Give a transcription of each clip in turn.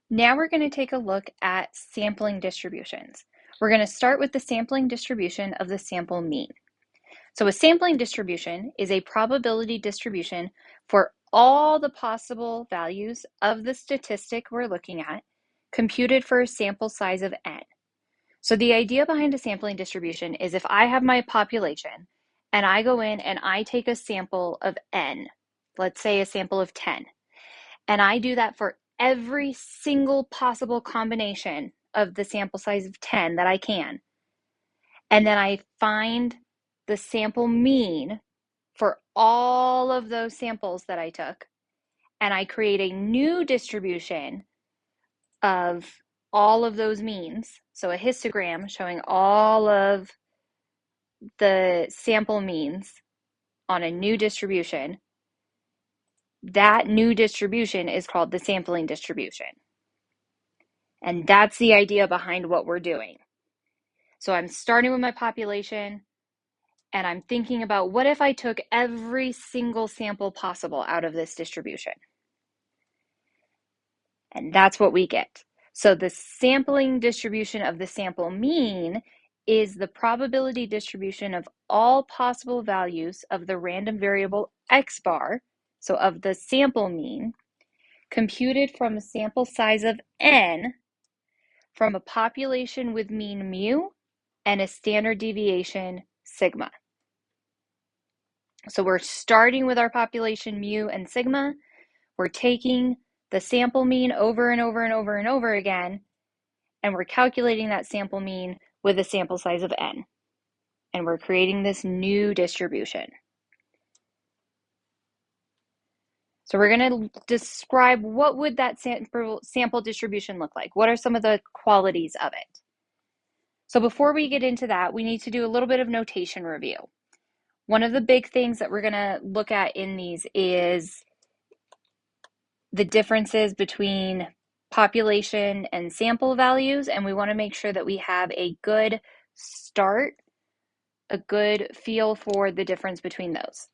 Now we're going to take a look at sampling distributions. We're going to start with the sampling distribution of the sample mean. So a sampling distribution is a probability distribution for all the possible values of the statistic we're looking at, computed for a sample size of n. So the idea behind a sampling distribution is if I have my population and I go in and I take a sample of n, let's say a sample of 10, and I do that for every single possible combination of the sample size of 10 that I can, and then I find the sample mean for all of those samples that I took, and I create a new distribution of all of those means, so a histogram showing all of the sample means on a new distribution, that new distribution is called the sampling distribution. And that's the idea behind what we're doing. So I'm starting with my population and I'm thinking about what if I took every single sample possible out of this distribution? And that's what we get. So the sampling distribution of the sample mean is the probability distribution of all possible values of the random variable x bar, so of the sample mean, computed from a sample size of n from a population with mean mu and a standard deviation sigma. So we're starting with our population mu and sigma. We're taking the sample mean over and over and over and over again, and we're calculating that sample mean with a sample size of n. And we're creating this new distribution. So we're going to describe what would that sample distribution look like? What are some of the qualities of it? So before we get into that, we need to do a little bit of notation review. One of the big things that we're going to look at in these is the differences between population and sample values, and we want to make sure that we have a good start, a good feel for the difference between those.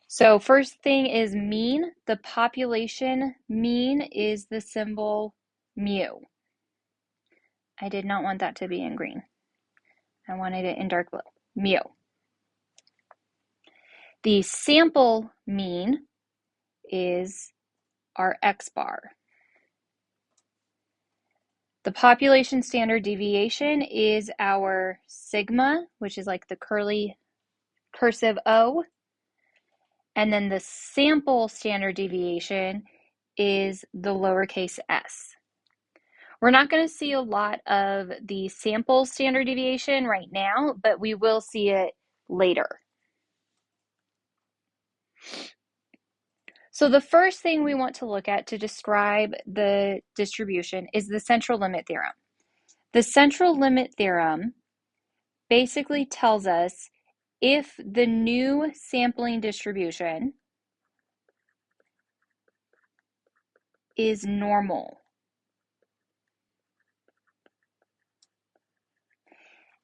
So first thing is mean. The population mean is the symbol mu. I did not want that to be in green. I wanted it in dark blue, mu. The sample mean is our x bar. The population standard deviation is our sigma, which is like the curly cursive O. And then the sample standard deviation is the lowercase s. We're not going to see a lot of the sample standard deviation right now, but we will see it later. So the first thing we want to look at to describe the distribution is the central limit theorem. The central limit theorem basically tells us if the new sampling distribution is normal.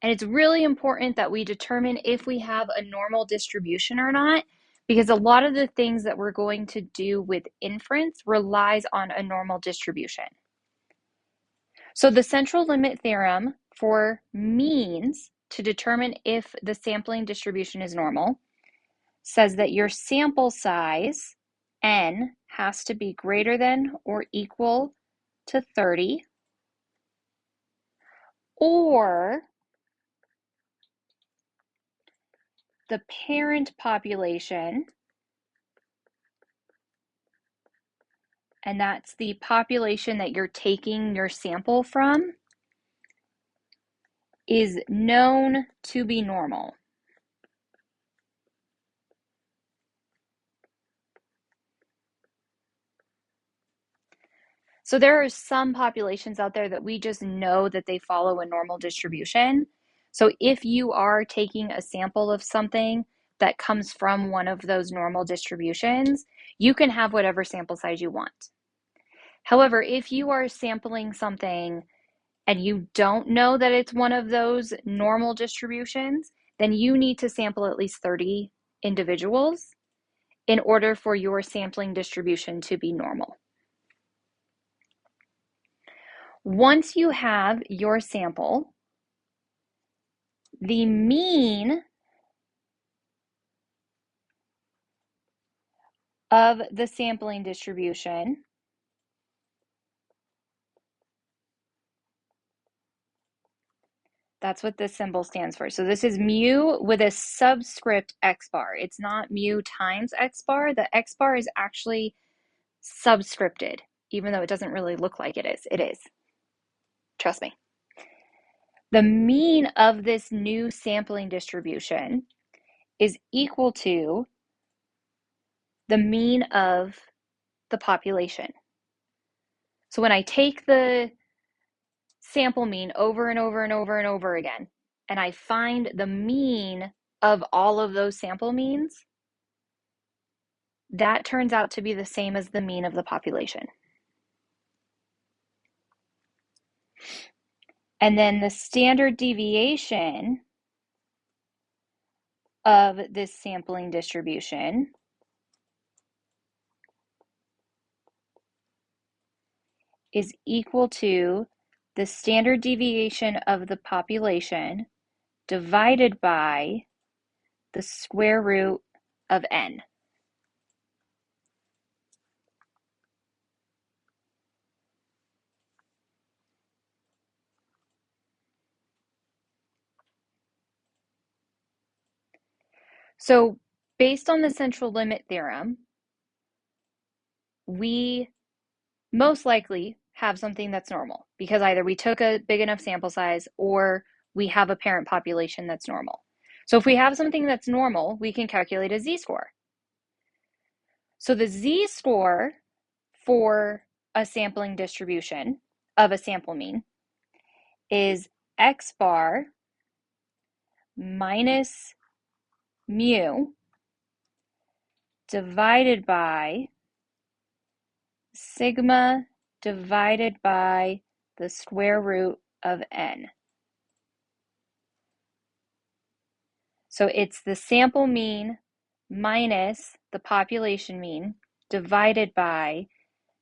And it's really important that we determine if we have a normal distribution or not, because a lot of the things that we're going to do with inference relies on a normal distribution. So the central limit theorem for means to determine if the sampling distribution is normal says that your sample size, n, has to be greater than or equal to 30, or the parent population, and that's the population that you're taking your sample from, is known to be normal. So there are some populations out there that we just know that they follow a normal distribution. So if you are taking a sample of something that comes from one of those normal distributions, you can have whatever sample size you want. However, if you are sampling something and you don't know that it's one of those normal distributions, then you need to sample at least 30 individuals in order for your sampling distribution to be normal. Once you have your sample, the mean of the sampling distribution that's what this symbol stands for. So this is mu with a subscript x bar. It's not mu times x bar. The x bar is actually subscripted, even though it doesn't really look like it is. It is. Trust me. The mean of this new sampling distribution is equal to the mean of the population. So when I take the sample mean over and over and over and over again, and I find the mean of all of those sample means, that turns out to be the same as the mean of the population. And then the standard deviation of this sampling distribution is equal to the standard deviation of the population divided by the square root of n. So based on the central limit theorem, we most likely have something that's normal because either we took a big enough sample size or we have a parent population that's normal. So if we have something that's normal, we can calculate a z-score. So the z-score for a sampling distribution of a sample mean is x bar minus mu divided by sigma divided by the square root of n. So it's the sample mean minus the population mean divided by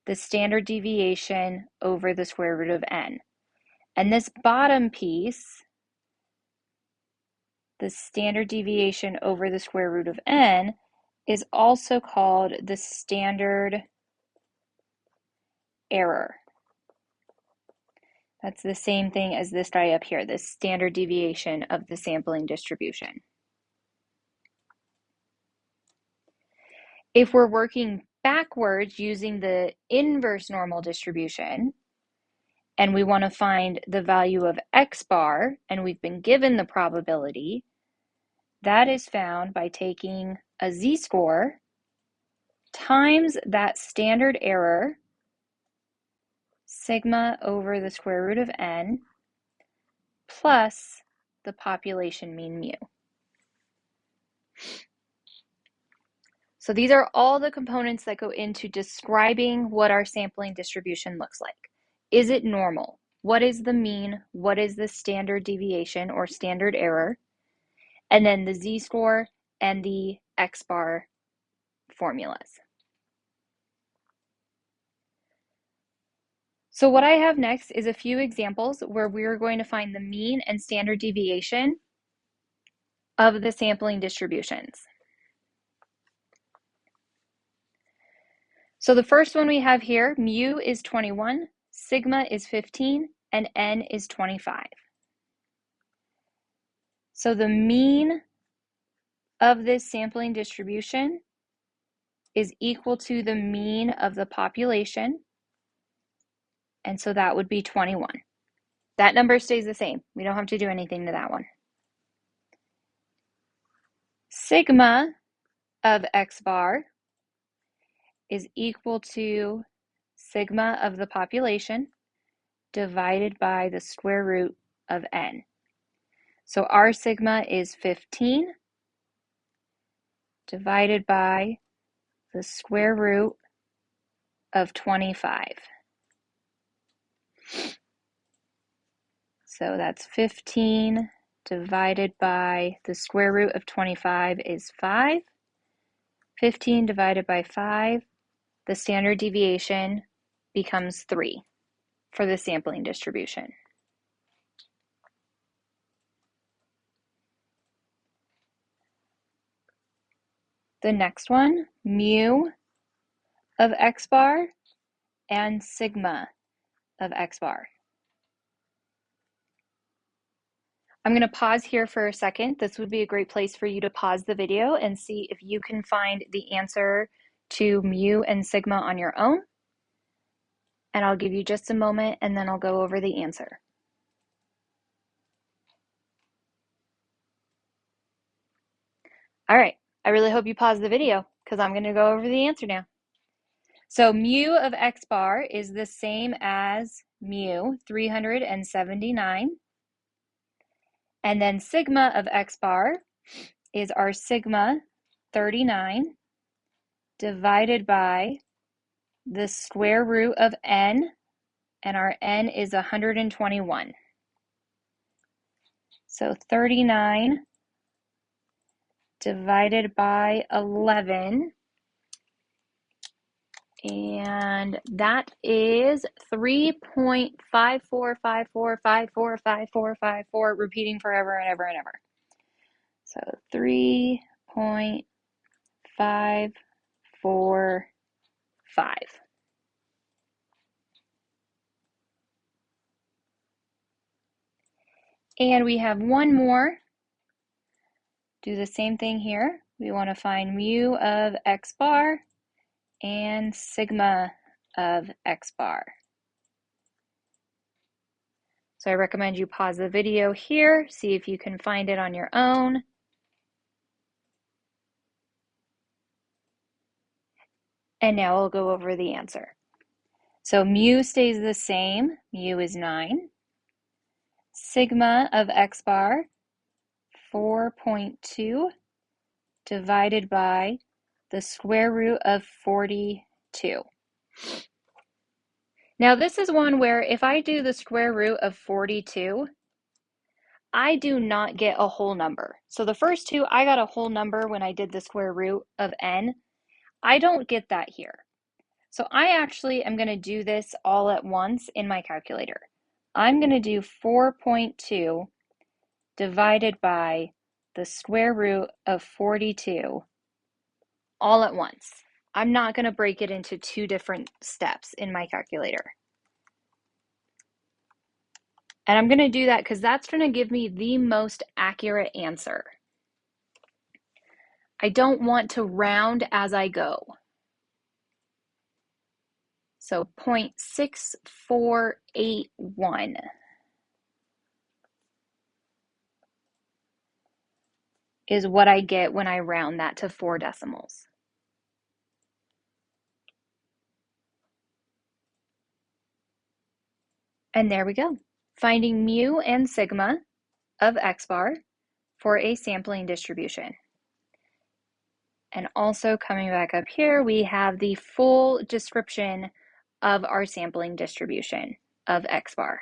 the standard deviation over the square root of n. And this bottom piece, the standard deviation over the square root of n, is also called the standard error. That's the same thing as this guy up here, the standard deviation of the sampling distribution. If we're working backwards using the inverse normal distribution, and we want to find the value of x bar, and we've been given the probability, that is found by taking a z-score times that standard error, sigma over the square root of n, plus the population mean mu. So these are all the components that go into describing what our sampling distribution looks like. Is it normal? What is the mean? What is the standard deviation or standard error? And then the z-score and the x-bar formulas. So what I have next is a few examples where we're going to find the mean and standard deviation of the sampling distributions. So the first one we have here, mu is 21, sigma is 15, and n is 25. So the mean of this sampling distribution is equal to the mean of the population, and so that would be 21. That number stays the same. We don't have to do anything to that one. Sigma of x bar is equal to sigma of the population divided by the square root of n. So our sigma is 15 divided by the square root of 25. So that's 15 divided by the square root of 25 is 5. 15 divided by 5, the standard deviation becomes 3. for the sampling distribution. The next one, mu of x bar and sigma of x bar. I'm going to pause here for a second. This would be a great place for you to pause the video and see if you can find the answer to mu and sigma on your own. And I'll give you just a moment and then I'll go over the answer. All right, I really hope you pause the video because I'm going to go over the answer now. So mu of x bar is the same as mu, 379. And then sigma of x bar is our sigma, 39, divided by the square root of n, and our n is 121. So 39 divided by 11, and that is 3.5454545454, repeating forever and ever and ever. So 3.545. And we have one more. Do the same thing here. We want to find mu of x bar and sigma of x bar. So I recommend you pause the video here, see if you can find it on your own. And now I'll go over the answer. So mu stays the same, mu is 9. Sigma of x bar, 4.2 divided by the square root of 42. Now this is one where if I do the square root of 42, I do not get a whole number. So the first two, I got a whole number when I did the square root of n. I don't get that here. So I actually am going to do this all at once in my calculator. I'm going to do 4.2 divided by the square root of 42 all at once. I'm not going to break it into two different steps in my calculator. And I'm going to do that because that's going to give me the most accurate answer. I don't want to round as I go. So 0.6481 is what I get when I round that to 4 decimals. And there we go. Finding mu and sigma of x bar for a sampling distribution. And also coming back up here, we have the full description of our sampling distribution of x bar.